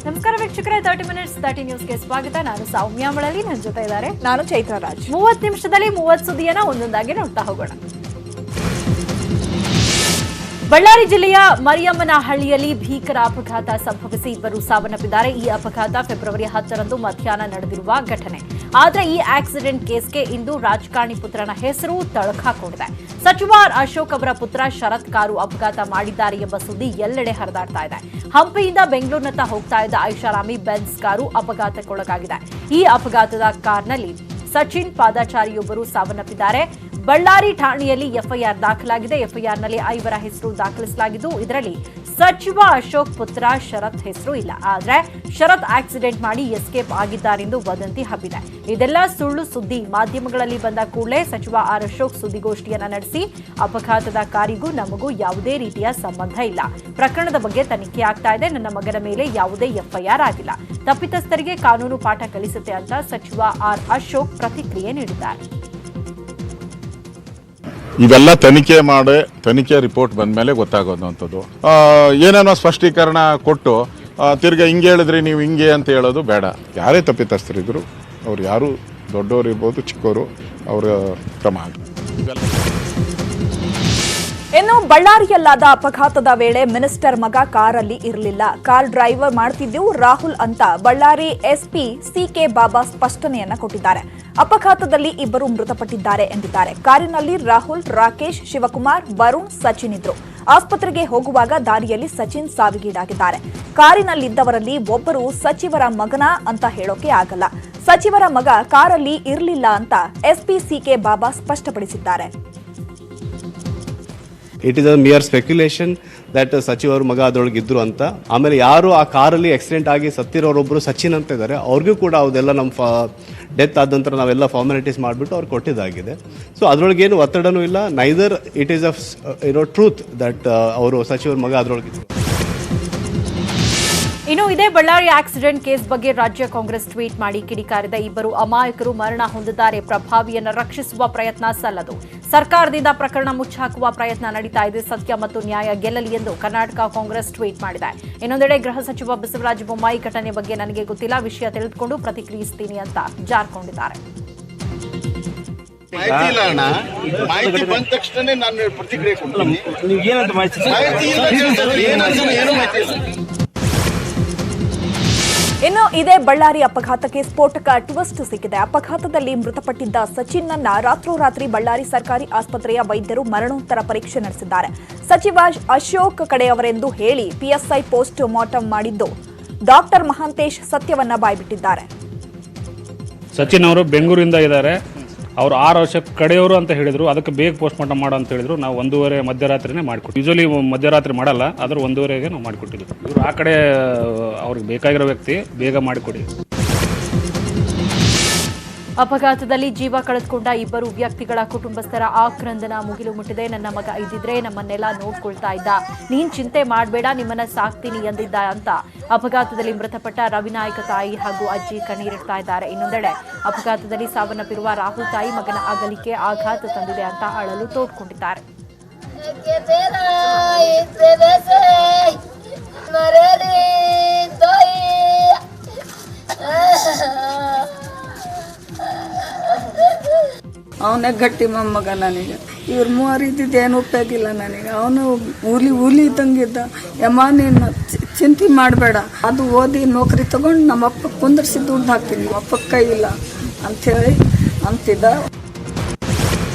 ನಮಸ್ಕಾರ ವೀಕ್ಷಕರೇ, 30 ಮಿನಿಟ್ಸ್ 30 ನ್ಯೂಸ್ಗೆ ಸ್ವಾಗತ. ನಾನು ಸೌಮ್ಯ ಮಳಲಿ, ನನ್ನ ಜೊತೆ ಇದ್ದಾರೆ ನಾನು ಚೈತ್ರ ರಾಜ್. 30 ನಿಮಿಷದಲ್ಲಿ 30 ಸುದ್ದಿಯನ್ನ ಒಂದೊಂದಾಗಿ ನೋಡ್ತಾ ಹೋಗೋಣ. ಬಳ್ಳಾರಿ ಜಿಲ್ಲೆಯ ಮರಿಯಮ್ಮನಹಳ್ಳಿಯಲ್ಲಿ ಭೀಕರ ಅಪಘಾತ ಸಂಭವಿಸಿ ಇಬ್ಬರು ಸಾವನ್ನಪ್ಪಿದ್ದಾರೆ. ಈ ಅಪಘಾತ ಫೆಬ್ರವರಿ 10ರಂದು ಮಧ್ಯಾಹ್ನ ನಡೆದಿರುವ ಘಟನೆ. ಆದರೆ ಈ ಆಕ್ಸಿಡೆಂಟ್ ಕೇಸ್ಗೆ ಇಂದು ರಾಜಕಾರಣಿ ಪುತ್ರನ ಹೆಸರು ತಳಕಾಕೊಂಡಿದೆ. ಸಚಿವ ಅಶೋಕ್ ಅವರ ಪುತ್ರ ಶರತ್ ಕಾರು ಅಪಘಾತ ಮಾಡಿದ್ದಾರೆ ಎಂಬ ಸುದ್ದಿ ಎಲ್ಲೆಡೆ ಹರಿದಾಡ್ತಾ ಇದೆ. ಹಂಪಿಯಿಂದ ಬೆಂಗಳೂರಿನತ್ತ ಹೋಗ್ತಾ ಇದ್ದ ಐಷಾರಾಮಿ ಬೆನ್ಸ್ ಕಾರು ಅಪಘಾತಕ್ಕೊಳಗಾಗಿದೆ. ಈ ಅಪಘಾತದ ಕಾರ್ನಲ್ಲಿ ಸಚಿನ್ ಪಾದಾಚಾರಿಯೊಬ್ಬರು ಸಾವನ್ನಪ್ಪಿದ್ದಾರೆ. ಬಳ್ಳಾರಿ ಠಾಣೆಯಲ್ಲಿ ಎಫ್ಐಆರ್ ದಾಖಲಾಗಿದೆ. ಎಫ್ಐಆರ್ನಲ್ಲಿ 5 ಹೆಸರು ದಾಖಲಿಸಲಾಗಿದ್ದು, ಇದರಲ್ಲಿ ಸಚಿವ ಅಶೋಕ್ ಪುತ್ರ ಶರತ್ ಹೆಸರು ಇಲ್ಲ. ಆದರೆ ಶರತ್ ಆಕ್ಸಿಡೆಂಟ್ ಮಾಡಿ ಎಸ್ಕೇಪ್ ಆಗಿದ್ದಾರೆಂದು ವದಂತಿ ಹಬ್ಬಿದೆ. ಇದೆಲ್ಲ ಸುಳ್ಳು ಸುದ್ದಿ. ಮಾಧ್ಯಮಗಳಲ್ಲಿ ಬಂದ ಕೂಡಲೇ ಸಚಿವ ಅಶೋಕ್ ಸುದ್ದಿಗೋಷ್ಠಿಯನ್ನ ನಡೆಸಿ ಅಪಘಾತದ ಕಾರಿಗೂ ನಮಗೂ ಯಾವುದೇ ರೀತಿಯ ಸಂಬಂಧ ಇಲ್ಲ, ಪ್ರಕರಣದ ಬಗ್ಗೆ ತನಿಖೆ ಆಗ್ತಾ ಇದೆ, ನನ್ನ ಮಗನ ಮೇಲೆ ಯಾವುದೇ ಎಫ್ಐಆರ್ ಆಗಿಲ್ಲ, ತಪ್ಪಿತಸ್ಥರಿಗೆ ಕಾನೂನು ಪಾಠ ಕಲಿಸುತ್ತೆ ಅಂತ ಸಚಿವ ಅಶೋಕ್ ಪ್ರತಿಕ್ರಿಯೆ ನೀಡಿದ್ದಾರೆ. ಇವೆಲ್ಲ ತನಿಖೆ ರಿಪೋರ್ಟ್ ಬಂದ ಮೇಲೆ ಗೊತ್ತಾಗೋದಂಥದ್ದು. ಏನೇನೋ ಸ್ಪಷ್ಟೀಕರಣ ಕೊಟ್ಟು ತಿರ್ಗಾ ಹಿಂಗೆ ಹೇಳಿದ್ರಿ ನೀವು ಹಿಂಗೆ ಅಂತ ಹೇಳೋದು ಬೇಡ. ಯಾರೇ ತಪ್ಪಿತಸ್ಥರಿದ್ರು ಅವ್ರು ಯಾರು ದೊಡ್ಡವರು ಇರ್ಬೋದು ಚಿಕ್ಕವರು, ಅವರ ಕ್ರಮ ಆಗಲಿ. ಇನ್ನು ಬಳ್ಳಾರಿಯಲ್ಲಾದ ಅಪಘಾತದ ವೇಳೆ ಮಿನಿಸ್ಟರ್ ಮಗ ಕಾರಲ್ಲಿ ಇರಲಿಲ್ಲ. ಕಾರ್ ಡ್ರೈವರ್ ಮಾಡ್ತಿದ್ದು ರಾಹುಲ್ ಅಂತ ಬಳ್ಳಾರಿ ಎಸ್ಪಿ ಸಿಕೆ ಬಾಬಾ ಸ್ಪಷ್ಟನೆಯನ್ನ ಕೊಟ್ಟಿದ್ದಾರೆ. ಅಪಘಾತದಲ್ಲಿ ಇಬ್ಬರು ಮೃತಪಟ್ಟಿದ್ದಾರೆ ಎಂದಿದ್ದಾರೆ. ಕಾರಿನಲ್ಲಿ ರಾಹುಲ್, ರಾಕೇಶ್, ಶಿವಕುಮಾರ್, ವರುಣ್, ಸಚಿನ್ ಇದ್ರು. ಆಸ್ಪತ್ರೆಗೆ ಹೋಗುವಾಗ ದಾರಿಯಲ್ಲಿ ಸಚಿನ್ ಸಾವಿಗೀಡಾಗಿದ್ದಾರೆ. ಕಾರಿನಲ್ಲಿದ್ದವರಲ್ಲಿ ಒಬ್ಬರು ಸಚಿವರ ಮಗನ ಅಂತ ಹೇಳೋಕೆ ಆಗಲ್ಲ. ಸಚಿವರ ಮಗ ಕಾರಲ್ಲಿ ಇರಲಿಲ್ಲ ಅಂತ ಎಸ್ಪಿ ಸಿಕೆ ಬಾಬಾ ಸ್ಪಷ್ಟಪಡಿಸಿದ್ದಾರೆ. It is a mere speculation that ಸಚಿವರು ಮಗ ಅದರೊಳಗೆ ಇದ್ರು ಅಂತ. ಆಮೇಲೆ ಯಾರು ಆ ಕಾರಲ್ಲಿ ಆಕ್ಸಿಡೆಂಟ್ ಆಗಿ ಸತ್ತಿರೋರೊಬ್ಬರು ಸಚಿನ್ ಅಂತ ಇದ್ದಾರೆ, ಅವ್ರಿಗೂ ಕೂಡ ಅದೆಲ್ಲ ನಮ್ಮ ಡೆತ್ ಆದ ನಂತರ ನಾವೆಲ್ಲ ಫಾರ್ಮಾಲಿಟೀಸ್ ಮಾಡಿಬಿಟ್ಟು ಅವ್ರು ಕೊಟ್ಟಿದ್ದಾಗಿದೆ. ಸೊ ಅದರೊಳಗೇನು ಒತ್ತಡನೂ ಇಲ್ಲ. Neither it is a truth that ಅವರು ಸಚಿವರ ಮಗ ಅದರೊಳಗಿದ್ರು. ಇನ್ನು ಇದೇ ಬಳ್ಳಾರಿ ಆಕ್ಸಿಡೆಂಟ್ ಕೇಸ್ ಬಗ್ಗೆ ರಾಜ್ಯ ಕಾಂಗ್ರೆಸ್ ಟ್ವೀಟ್ ಮಾಡಿ ಕಿಡಿಕಾರಿದ. ಇಬ್ಬರು ಅಮಾಯಕರು ಮರಣ ಹೊಂದಿದ್ದಾರೆ, ಪ್ರಭಾವಿಯನ್ನು ರಕ್ಷಿಸುವ ಪ್ರಯತ್ನ ಸಲ್ಲದು, ಸರ್ಕಾರದಿಂದ ಪ್ರಕರಣ ಮುಚ್ಚಾಕುವ ಪ್ರಯತ್ನ ನಡೀತಾ ಇದೆ, ಸತ್ಯ ಮತ್ತು ನ್ಯಾಯ ಗೆಲ್ಲಲಿ ಎಂದು ಕರ್ನಾಟಕ ಕಾಂಗ್ರೆಸ್ ಟ್ವೀಟ್ ಮಾಡಿದೆ. ಇನ್ನೊಂದೆಡೆ ಗೃಹ ಸಚಿವ ಬಸವರಾಜ ಬೊಮ್ಮಾಯಿ ಘಟನೆ ಬಗ್ಗೆ ನನಗೆ ಗೊತ್ತಿಲ್ಲ, ವಿಷಯ ತಿಳಿದುಕೊಂಡು ಪ್ರತಿಕ್ರಿಯಿಸುತ್ತೀನಿ ಅಂತ ಜಾರ್ಕೊಂಡಿದ್ದಾರೆ. ಮಾಹಿತಿ ಬಂದ ತಕ್ಷಣ ನಾನು ಪ್ರತಿಕ್ರಿಯೆ ಕೊಡ್ತೀನಿ. ಇನ್ನು ಇದೇ ಬಳ್ಳಾರಿ ಅಪಘಾತಕ್ಕೆ ಸ್ಫೋಟಕ ಟ್ವಿಸ್ಟ್ ಸಿಕ್ಕಿದೆ. ಅಪಘಾತದಲ್ಲಿ ಮೃತಪಟ್ಟಿದ್ದ ಸಚಿನ್ನನ್ನ ರಾತ್ರೋರಾತ್ರಿ ಬಳ್ಳಾರಿ ಸರ್ಕಾರಿ ಆಸ್ಪತ್ರೆಯ ವೈದ್ಯರು ಮರಣೋತ್ತರ ಪರೀಕ್ಷೆ ನಡೆಸಿದ್ದಾರೆ. ಸಚಿವ ಅಶೋಕ್ ಕಡೆಯವರೆಂದು ಹೇಳಿ ಪಿಎಸ್ಐ ಪೋಸ್ಟ್ ಮಾರ್ಟಂ ಮಾಡಿದ್ದು ಡಾಕ್ಟರ್ ಮಹಾಂತೇಶ್ ಸತ್ಯವನ್ನ ಬಾಯ್ಬಿಟ್ಟಿದ್ದಾರೆ. ಸಚಿನ್ ಅವರು ಬೆಂಗಳೂರಿಂದ ಇದ್ದಾರೆ, ಅವರು 6 ವರ್ಷ ಕಡೆಯವರು ಅಂತ ಹೇಳಿದ್ರು. ಅದಕ್ಕೆ ಬೇಗ ಪೋಸ್ಟ್ ಮಾರ್ಟಮ್ ಮಾಡೋ ಅಂತ ಹೇಳಿದ್ರು. ನಾವು 1:30 ಮಧ್ಯರಾತ್ರಿನೇ ಮಾಡಿಕೊಟ್ಟು. ಯೂಶಲಿ ಮಧ್ಯರಾತ್ರಿ ಮಾಡಲ್ಲ, ಆದ್ರೆ 1:30ಗೆ ನಾವು ಮಾಡಿಕೊಟ್ಟಿದ್ವಿ. ಇವರು ಆ ಕಡೆ ಅವ್ರಿಗೆ ಬೇಕಾಗಿರೋ ವ್ಯಕ್ತಿ ಬೇಗ ಮಾಡಿಕೊಡಿ. ಅಪಘಾತದಲ್ಲಿ ಜೀವ ಕಳೆದುಕೊಂಡ ಇಬ್ಬರು ವ್ಯಕ್ತಿಗಳ ಕುಟುಂಬಸ್ಥರ ಆಕ್ರಂದನ ಮುಗಿಲು ಮುಟ್ಟಿದೆ. ನನ್ನ ಮಗ ಇದ್ದಿದ್ರೆ ನಮ್ಮನ್ನೆಲ್ಲ ನೋಡ್ಕೊಳ್ತಾ ಇದ್ದ, ನೀನ್ ಚಿಂತೆ ಮಾಡಬೇಡ, ನಿಮ್ಮನ್ನ ಸಾಕ್ತೀನಿ ಎಂದಿದ್ದ ಅಂತ ಅಪಘಾತದಲ್ಲಿ ಮೃತಪಟ್ಟ ರವಿನಾಯಕ ತಾಯಿ ಹಾಗೂ ಅಜ್ಜಿ ಕಣ್ಣೀರಿಡ್ತಾ ಇದ್ದಾರೆ. ಇನ್ನೊಂದೆಡೆ ಅಪಘಾತದಲ್ಲಿ ಸಾವನ್ನಪ್ಪಿರುವ ರಾಹುಲ್ ತಾಯಿ ಮಗನ ಅಗಲಿಕೆ ಆಘಾತ ತಂದಿದೆ ಅಂತ ಅಳಲು ತೋಡ್ಕೊಂಡಿದ್ದಾರೆ. ಅವನೇ ಗಟ್ಟಿ ಮೊಮ್ಮಗ ನನಗೆ. ಇವ್ರು ಮೂವರು ಇದ್ದಿದ್ದು ಏನು ಉಪಯೋಗಿಲ್ಲ ನನಗೆ. ಅವನು ಹುಲಿ ಇದ್ದಂಗಿದ್ದ. ಯಮ್ಮ ನೀನು ಚಿಂತೆ ಮಾಡಬೇಡ, ಅದು ಓದಿ ನೌಕರಿ ತಗೊಂಡು ನಮ್ಮಪ್ಪ ಕುಂದರ್ಸಿ ದುಡ್ಡು ಹಾಕ್ತೀನಿ, ಅಪ್ಪ ಕೈ ಇಲ್ಲ ಅಂಥೇಳಿ ಅಂತಿದ್ದ.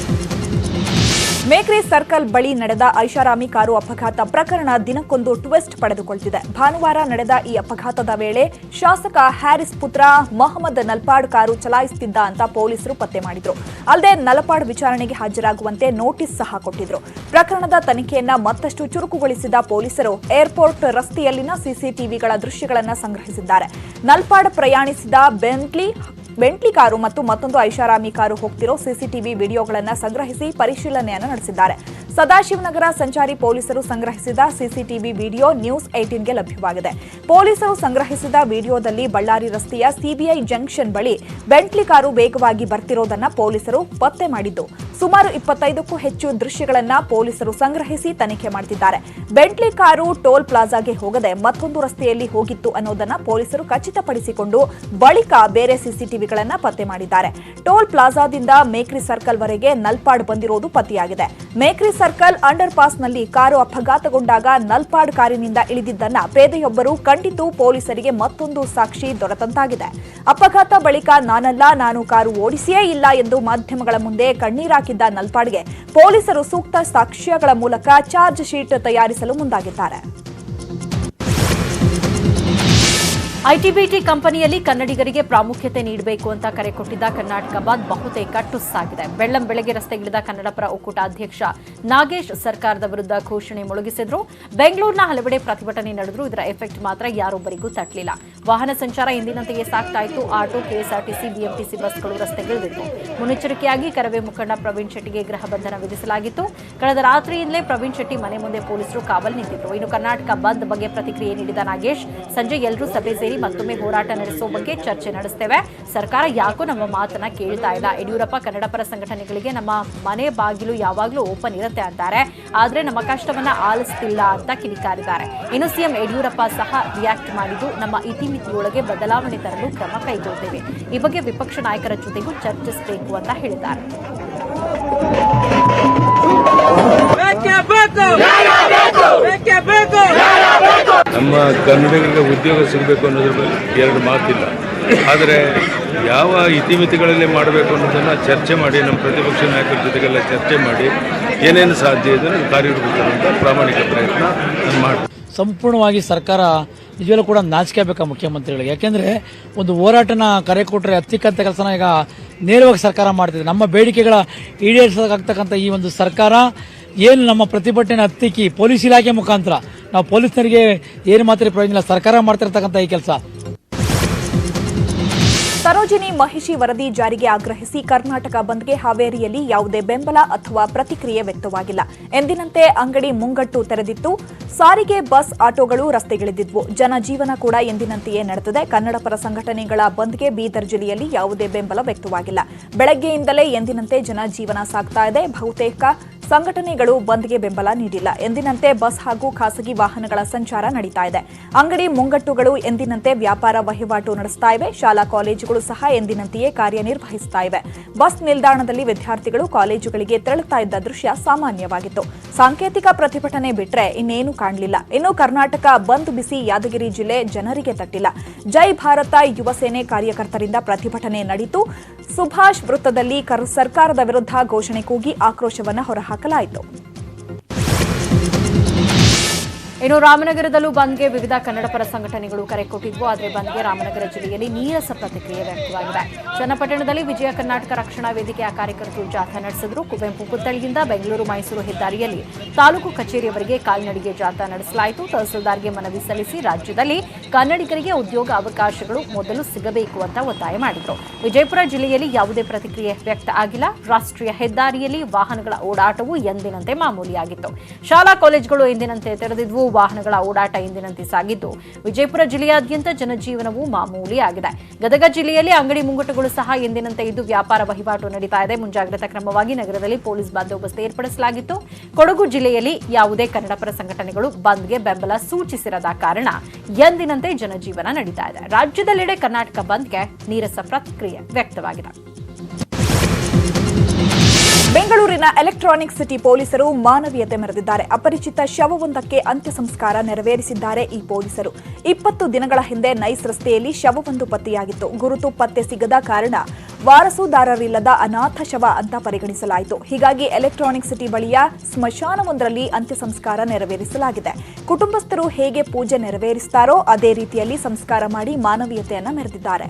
ಮೇಕ್ರಿ ಸರ್ಕಲ್ ಬಳಿ ನಡೆದ ಐಷಾರಾಮಿ ಕಾರು ಅಪಘಾತ ಪ್ರಕರಣ ದಿನಕ್ಕೊಂದು ಟ್ವಿಸ್ಟ್ ಪಡೆದುಕೊಳ್ಳುತ್ತಿದೆ. ಭಾನುವಾರ ನಡೆದ ಈ ಅಪಘಾತದ ವೇಳೆ ಶಾಸಕ ಹ್ಯಾರಿಸ್ ಪುತ್ರ ಮೊಹಮ್ಮದ್ ನಲ್ಪಾಡ್ ಕಾರು ಚಲಾಯಿಸುತ್ತಿದ್ದ ಅಂತ ಪೊಲೀಸರು ಪತ್ತೆ ಮಾಡಿದ್ರು. ಅಲ್ಲದೆ ನಲ್ಪಾಡ್ ವಿಚಾರಣೆಗೆ ಹಾಜರಾಗುವಂತೆ ನೋಟಿಸ್ ಸಹ ಕೊಟ್ಟಿದ್ರು. ಪ್ರಕರಣದ ತನಿಖೆಯನ್ನ ಮತ್ತಷ್ಟು ಚುರುಕುಗೊಳಿಸಿದ ಪೊಲೀಸರು ಏರ್ಪೋರ್ಟ್ ರಸ್ತೆಯಲ್ಲಿನ ಸಿಸಿಟಿವಿಗಳ ದೃಶ್ಯಗಳನ್ನು ಸಂಗ್ರಹಿಸಿದ್ದಾರೆ. ನಲ್ಪಾಡ್ ಪ್ರಯಾಣಿಸಿದ ಬೆಂಟ್ಲಿ ಕಾರು ಮತ್ತು ಮತ್ತೊಂದು ಐಷಾರಾಮಿ ಕಾರು ಹೋಗ್ತಿರೋ ಸಿಸಿಟಿವಿ ವಿಡಿಯೋಗಳನ್ನು ಸಂಗ್ರಹಿಸಿ ಪರಿಶೀಲನೆಯನ್ನು ನಡೆಸಿದ್ದಾರೆ. ಸದಾಶಿವನಗರ ಸಂಚಾರಿ ಪೊಲೀಸರು ಸಂಗ್ರಹಿಸಿದ ಸಿಸಿಟಿವಿ ವಿಡಿಯೋ ನ್ಯೂಸ್ 18ಗೆ ಲಭ್ಯವಾಗಿದೆ. ಪೊಲೀಸರು ಸಂಗ್ರಹಿಸಿದ ವಿಡಿಯೋದಲ್ಲಿ ಬಳ್ಳಾರಿ ರಸ್ತೆಯ ಸಿಬಿಐ ಜಂಕ್ಷನ್ ಬಳಿ ಬೆಂಟ್ಲಿ ಕಾರು ವೇಗವಾಗಿ ಬರ್ತಿರೋದನ್ನ ಪೊಲೀಸರು ಪತ್ತೆ ಮಾಡಿದ್ದು, ಸುಮಾರು 25ಕ್ಕೂ ಹೆಚ್ಚು ದೃಶ್ಯಗಳನ್ನ ಪೊಲೀಸರು ಸಂಗ್ರಹಿಸಿ ತನಿಖೆ ಮಾಡುತ್ತಿದ್ದಾರೆ. ಬೆಂಟ್ಲಿ ಕಾರು ಟೋಲ್ ಪ್ಲಾಜಾಗೆ ಹೋಗದೆ ಮತ್ತೊಂದು ರಸ್ತೆಯಲ್ಲಿ ಹೋಗಿತ್ತು ಅನ್ನೋದನ್ನ ಪೊಲೀಸರು ಖಚಿತಪಡಿಸಿಕೊಂಡು ಬಳಿಕ ಬೇರೆ ಸಿಸಿಟಿವಿಗಳನ್ನ ಪತ್ತೆ ಮಾಡಿದ್ದಾರೆ. ಟೋಲ್ ಪ್ಲಾಜಾದಿಂದ ಮೇಕ್ರಿ ಸರ್ಕಲ್ ವರೆಗೆ ನಲ್ಪಾಡ್ ಬಂದಿರೋದು ಪತ್ತೆಯಾಗಿದೆ. ಮೇಕ್ರಿ ಸರ್ಕಲ್ ಅಂಡರ್ ಪಾಸ್ನಲ್ಲಿ ಕಾರು ಅಪಘಾತಗೊಂಡಾಗ ನಲ್ಪಾಡ್ ಕಾರಿನಿಂದ ಇಳಿದಿದ್ದನ್ನ ಪೇದೆಯೊಬ್ಬರು ಕಂಡಿದ್ದು ಪೊಲೀಸರಿಗೆ ಮತ್ತೊಂದು ಸಾಕ್ಷಿ ದೊರೆತಂತಾಗಿದೆ. ಅಪಘಾತ ಬಳಿಕ ನಾನು ಕಾರು ಓಡಿಸಿಯೇ ಇಲ್ಲ ಎಂದು ಮಾಧ್ಯಮಗಳ ಮುಂದೆ ಕಣ್ಣೀರಾಕಿದ್ದ ನಲ್ಪಾಡ್ಗೆ ಪೊಲೀಸರು ಸೂಕ್ತ ಸಾಕ್ಷ್ಯಗಳ ಮೂಲಕ ಚಾರ್ಜ್ ಶೀಟ್ ತಯಾರಿಸಲು ಮುಂದಾಗಿದ್ದಾರೆ. ಐಟಿಬಿಟಿ ಕಂಪನಿಯಲ್ಲಿ ಕನ್ನಡಿಗರಿಗೆ ಪ್ರಾಮುಖ್ಯತೆ ನೀಡಬೇಕು ಅಂತ ಕರೆ ಕೊಟ್ಟಿದ್ದ ಕರ್ನಾಟಕ ಬಂದ್ ಬಹುತೇಕ ಟುಸ್ಸಾಗಿದೆ. ಬೆಳ್ಳಂಬೆಳಗ್ಗೆ ರಸ್ತೆಗಿಳಿದ ಕನ್ನಡಪರ ಒಕ್ಕೂಟ ಅಧ್ಯಕ್ಷ ನಾಗೇಶ್ ಸರ್ಕಾರದ ವಿರುದ್ಧ ಘೋಷಣೆ ಮೊಳಗಿಸಿದ್ರು. ಬೆಂಗಳೂರಿನ ಹಲವೆಡೆ ಪ್ರತಿಭಟನೆ ನಡೆದ್ರು. ಇದರ ಎಫೆಕ್ಟ್ ಮಾತ್ರ ಯಾರೊಬ್ಬರಿಗೂ ತಟ್ಟಲಿಲ್ಲ. ವಾಹನ ಸಂಚಾರ ಎಂದಿನಂತೆಯೇ ಸಾಗ್ತಾ ಇತ್ತು. ಆಟೋ, ಕೆಎಸ್ಆರ್ಟಿಸಿ, ಬಿಎಂಟಿಸಿ ಬಸ್ಗಳು ರಸ್ತೆಗಿಳಿದಿತ್ತು. ಮುನ್ನೆಚ್ಚರಿಕೆಯಾಗಿ ಕರವೇ ಮುಖಂಡ ಪ್ರವೀಣ್ ಶೆಟ್ಟಿಗೆ ಗೃಹ ಬಂಧನ ವಿಧಿಸಲಾಗಿತ್ತು. ಕಳೆದ ರಾತ್ರಿಯಿಂದಲೇ ಪ್ರವೀಣ್ ಶೆಟ್ಟಿ ಮನೆ ಮುಂದೆ ಪೊಲೀಸರು ಕಾವಲು ನಿಂತಿದ್ರು. ಇನ್ನು ಕರ್ನಾಟಕ ಬಂದ್ ಬಗ್ಗೆ ಪ್ರತಿಕ್ರಿಯೆ ನೀಡಿದ ನಾಗೇಶ್, ಸಂಜೆ ಎಲ್ಲರೂ ಸಭೆ ಸೇರಿ ಮತ್ತೊಮ್ಮೆ ಹೋರಾಟ ನಡೆಸುವ ಬಗ್ಗೆ ಚರ್ಚೆ ನಡೆಸ್ತೇವೆ. ಸರ್ಕಾರ ಯಾಕೋ ನಮ್ಮ ಮಾತನ್ನ ಕೇಳ್ತಾ ಇಲ್ಲ. ಯಡಿಯೂರಪ್ಪ ಕನ್ನಡಪರ ಸಂಘಟನೆಗಳಿಗೆ ನಮ್ಮ ಮನೆ ಬಾಗಿಲು ಯಾವಾಗಲೂ ಓಪನ್ ಇರುತ್ತೆ ಅಂತಾರೆ, ಆದ್ರೆ ನಮ್ಮ ಕಷ್ಟವನ್ನ ಆಲಿಸ್ತಿಲ್ಲ ಅಂತ ಕಿಡಿಕಾರಿದ್ದಾರೆ. ಇನ್ನು ಸಿಎಂ ಯಡಿಯೂರಪ್ಪ ಸಹ ರಿಯಾಕ್ಟ್ ಮಾಡಿದ್ದು, ನಮ್ಮ ಇತಿಮಿತಿಯೊಳಗೆ ಬದಲಾವಣೆ ತರಲು ಕ್ರಮ ಕೈಗೊಳ್ಳುತ್ತೇವೆ. ಈ ಬಗ್ಗೆ ವಿಪಕ್ಷ ನಾಯಕರ ಜೊತೆಗೂ ಚರ್ಚಿಸಬೇಕು ಅಂತ ಹೇಳಿದ್ದಾರೆ. ನಮ್ಮ ಕನ್ನಡಿಗರಿಗೆ ಉದ್ಯೋಗ ಸಿಗಬೇಕು ಅನ್ನೋದ್ರ ಬಗ್ಗೆ ಎರಡು ಮಾತಿಲ್ಲ. ಆದರೆ ಯಾವ ಇತಿಮಿತಿಗಳಲ್ಲಿ ಮಾಡಬೇಕು ಅನ್ನೋದನ್ನು ಚರ್ಚೆ ಮಾಡಿ, ನಮ್ಮ ಪ್ರತಿಪಕ್ಷ ನಾಯಕರ ಜೊತೆಗೆಲ್ಲ ಚರ್ಚೆ ಮಾಡಿ ಏನೇನು ಸಾಧ್ಯ ಇದೆ ಕಾರ್ಯರೂಪಕ್ಕೆ ಅಂತ ಪ್ರಾಮಾಣಿಕ ಪ್ರಯತ್ನ ನಾನು ಮಾಡ್ತೀನಿ. ಸಂಪೂರ್ಣವಾಗಿ ಸರ್ಕಾರ ನಿಜವಲ್ಲೂ ಕೂಡ ನಾಚಿಕೆ ಆಗಬೇಕಾ ಮುಖ್ಯಮಂತ್ರಿಗಳಿಗೆ. ಯಾಕೆಂದರೆ ಒಂದು ಹೋರಾಟನ ಕರೆ ಕೊಟ್ಟರೆ ಹತ್ತಿಕ್ಕಂಥ ಕೆಲಸನ ಈಗ ನೇರವಾಗಿ ಸರ್ಕಾರ ಮಾಡ್ತಿದೆ. ನಮ್ಮ ಬೇಡಿಕೆಗಳ ಈಡೇರಿಸೋದಾಗ್ತಕ್ಕಂಥ ಈ ಒಂದು ಸರ್ಕಾರ ಏನು ನಮ್ಮ ಪ್ರತಿಭಟನೆ ಹತ್ತಿಕ್ಕಿ ಪೊಲೀಸ್ ಇಲಾಖೆ ಮುಖಾಂತರ ನಾವು ಪೊಲೀಸರಿಗೆ ಏನು ಮಾತ್ರ ಪ್ರಯೋಜನ ಇಲ್ಲ, ಸರ್ಕಾರ ಮಾಡ್ತಿರ್ತಕ್ಕಂಥ ಈ ಕೆಲಸ. ಸರೋಜಿನಿ ಮಹಿಷಿ ವರದಿ ಜಾರಿಗೆ ಆಗ್ರಹಿಸಿ ಕರ್ನಾಟಕ ಬಂದ್ಗೆ ಹಾವೇರಿಯಲ್ಲಿ ಯಾವುದೇ ಬೆಂಬಲ ಅಥವಾ ಪ್ರತಿಕ್ರಿಯೆ ವ್ಯಕ್ತವಾಗಿಲ್ಲ. ಎಂದಿನಂತೆ ಅಂಗಡಿ ಮುಂಗಟ್ಟು ತೆರೆದಿತ್ತು. ಸಾರಿಗೆ, ಬಸ್, ಆಟೋಗಳು ರಸ್ತೆಗಿಳಿದಿದ್ವು. ಜನಜೀವನ ಕೂಡ ಎಂದಿನಂತೆಯೇ ನಡೆದಿದೆ. ಕನ್ನಡಪರ ಸಂಘಟನೆಗಳ ಬಂದ್ಗೆ ಬೀದರ್ ಜಿಲ್ಲೆಯಲ್ಲಿ ಯಾವುದೇ ಬೆಂಬಲ ವ್ಯಕ್ತವಾಗಿಲ್ಲ. ಬೆಳಗ್ಗೆಯಿಂದಲೇ ಎಂದಿನಂತೆ ಜನಜೀವನ ಸಾಗ್ತಾ ಇದೆ. ಬಹುತೇಕ ಸಂಘಟನೆಗಳು ಬಂದ್ಗೆ ಬೆಂಬಲ ನೀಡಿಲ್ಲ. ಎಂದಿನಂತೆ ಬಸ್ ಹಾಗೂ ಖಾಸಗಿ ವಾಹನಗಳ ಸಂಚಾರ ನಡೀತಾ ಇದೆ. ಅಂಗಡಿ ಮುಂಗಟ್ಟುಗಳು ಎಂದಿನಂತೆ ವ್ಯಾಪಾರ ವಹಿವಾಟು ನಡೆಸ್ತಾ ಇವೆ. ಶಾಲಾ ಕಾಲೇಜುಗಳು ಸಹ ಎಂದಿನಂತೆಯೇ ಕಾರ್ಯನಿರ್ವಹಿಸ್ತಾ ಇವೆ. ಬಸ್ ನಿಲ್ದಾಣದಲ್ಲಿ ವಿದ್ಯಾರ್ಥಿಗಳು ಕಾಲೇಜುಗಳಿಗೆ ತೆರಳುತ್ತಾ ಇದ್ದ ದೃಶ್ಯ ಸಾಮಾನ್ಯವಾಗಿತ್ತು. ಸಾಂಕೇತಿಕ ಪ್ರತಿಭಟನೆ ಬಿಟ್ರೆ ಇನ್ನೇನು ಕಾಣಲಿಲ್ಲ. ಇನ್ನು ಕರ್ನಾಟಕ ಬಂದ್ ಬಿಸಿ ಯಾದಗಿರಿ ಜಿಲ್ಲೆ ಜನರಿಗೆ ತಟ್ಟಿಲ್ಲ. ಜೈ ಭಾರತ ಯುವ ಸೇನೆ ಕಾರ್ಯಕರ್ತರಿಂದ ಪ್ರತಿಭಟನೆ ನಡೆಯಿತು. ಸುಭಾಷ್ ವೃತ್ತದಲ್ಲಿ ಸರ್ಕಾರದ ವಿರುದ್ಧ ಘೋಷಣೆ ಕೂಗಿ ಆಕ್ರೋಶವನ್ನು ಹೊರಹಾಕಲಾಯಿತು. ಇನ್ನು ರಾಮನಗರದಲ್ಲೂ ಬಂದ್ಗೆ ವಿವಿಧ ಕನ್ನಡಪರ ಸಂಘಟನೆಗಳು ಕರೆ ಕೊಟ್ಟಿದ್ವು. ಆದರೆ ಬಂದ್ಗೆ ರಾಮನಗರ ಜಿಲ್ಲೆಯಲ್ಲಿ ನೀರಸ ಪ್ರತಿಕ್ರಿಯೆ ವ್ಯಕ್ತವಾಗಿದೆ. ಚನ್ನಪಟ್ಟಣದಲ್ಲಿ ವಿಜಯ ಕರ್ನಾಟಕ ರಕ್ಷಣಾ ವೇದಿಕೆಯ ಕಾರ್ಯಕರ್ತರು ಜಾಥಾ ನಡೆಸಿದ್ರು. ಕುವೆಂಪು ಪುತ್ಥಳಿಯಿಂದ ಬೆಂಗಳೂರು ಮೈಸೂರು ಹೆದ್ದಾರಿಯಲ್ಲಿ ತಾಲೂಕು ಕಚೇರಿಯವರೆಗೆ ಕಾಲ್ನಡಿಗೆ ಜಾಥಾ ನಡೆಸಲಾಯಿತು. ತಹಸೀಲ್ದಾರ್ಗೆ ಮನವಿ ಸಲ್ಲಿಸಿ ರಾಜ್ಯದಲ್ಲಿ ಕನ್ನಡಿಗರಿಗೆ ಉದ್ಯೋಗ ಅವಕಾಶಗಳು ಮೊದಲು ಸಿಗಬೇಕು ಅಂತ ಒತ್ತಾಯ ಮಾಡಿದ್ರು. ವಿಜಯಪುರ ಜಿಲ್ಲೆಯಲ್ಲಿ ಯಾವುದೇ ಪ್ರತಿಕ್ರಿಯೆ ವ್ಯಕ್ತ ಆಗಿಲ್ಲ. ರಾಷ್ಟ್ರೀಯ ಹೆದ್ದಾರಿಯಲ್ಲಿ ವಾಹನಗಳ ಓಡಾಟವು ಎಂದಿನಂತೆ ಮಾಮೂಲಿಯಾಗಿತ್ತು. ಶಾಲಾ ಕಾಲೇಜುಗಳು ಎಂದಿನಂತೆ ತೆರೆದಿದ್ವು. ವಾಹನಗಳ ಓಡಾಟ ಎಂದಿನಂತೆ ಸಾಗಿದ್ದು, ವಿಜಯಪುರ ಜಿಲ್ಲೆಯಾದ್ಯಂತ ಜನಜೀವನವು ಮಾಮೂಲಿ ಆಗಿದೆ. ಗದಗ ಜಿಲ್ಲೆಯಲ್ಲಿ ಅಂಗಡಿ ಮುಂಗಟ್ಟುಗಳು ಸಹ ಎಂದಿನಂತೆ ಇದ್ದು ವ್ಯಾಪಾರ ವಹಿವಾಟು ನಡೀತಾ ಇದೆ. ಮುಂಜಾಗ್ರತಾ ಕ್ರಮವಾಗಿ ನಗರದಲ್ಲಿ ಪೊಲೀಸ್ ಬಂದೋಬಸ್ತ್ ಏರ್ಪಡಿಸಲಾಗಿತ್ತು. ಕೊಡಗು ಜಿಲ್ಲೆಯಲ್ಲಿ ಯಾವುದೇ ಕನ್ನಡಪರ ಸಂಘಟನೆಗಳು ಬಂದ್ಗೆ ಬೆಂಬಲ ಸೂಚಿಸಿರದ ಕಾರಣ ಎಂದಿನಂತೆ ಜನಜೀವನ ನಡೀತಾ ಇದೆ. ರಾಜ್ಯದೆಲ್ಲೆಡೆ ಕರ್ನಾಟಕ ಬಂದ್ಗೆ ನೀರಸ ಪ್ರತಿಕ್ರಿಯೆ ವ್ಯಕ್ತವಾಗಿದೆ. ಬೆಂಗಳೂರಿನ ಎಲೆಕ್ಟ್ರಾನಿಕ್ ಸಿಟಿ ಪೊಲೀಸರು ಮಾನವೀಯತೆ ಮೆರೆದಿದ್ದಾರೆ. ಅಪರಿಚಿತ ಶವವೊಂದಕ್ಕೆ ಅಂತ್ಯ ಸಂಸ್ಕಾರ ನೆರವೇರಿಸಿದ್ದಾರೆ ಈ ಪೊಲೀಸರು. 20 ದಿನಗಳ ಹಿಂದೆ ನೈಸ್ ರಸ್ತೆಯಲ್ಲಿ ಶವವೊಂದು ಪತ್ತೆಯಾಗಿತ್ತು. ಗುರುತು ಪತ್ತೆ ಸಿಗದ ಕಾರಣ ವಾರಸುದಾರರಿಲ್ಲದ ಅನಾಥ ಶವ ಅಂತ ಪರಿಗಣಿಸಲಾಯಿತು. ಹೀಗಾಗಿ ಎಲೆಕ್ಟ್ರಾನಿಕ್ ಸಿಟಿ ಬಳಿಯ ಸ್ಮಶಾನವೊಂದರಲ್ಲಿ ಅಂತ್ಯ ಸಂಸ್ಕಾರ ನೆರವೇರಿಸಲಾಗಿದೆ. ಕುಟುಂಬಸ್ಥರು ಹೇಗೆ ಪೂಜೆ ನೆರವೇರಿಸುತ್ತಾರೋ ಅದೇ ರೀತಿಯಲ್ಲಿ ಸಂಸ್ಕಾರ ಮಾಡಿ ಮಾನವೀಯತೆಯನ್ನು ಮೆರೆದಿದ್ದಾರೆ.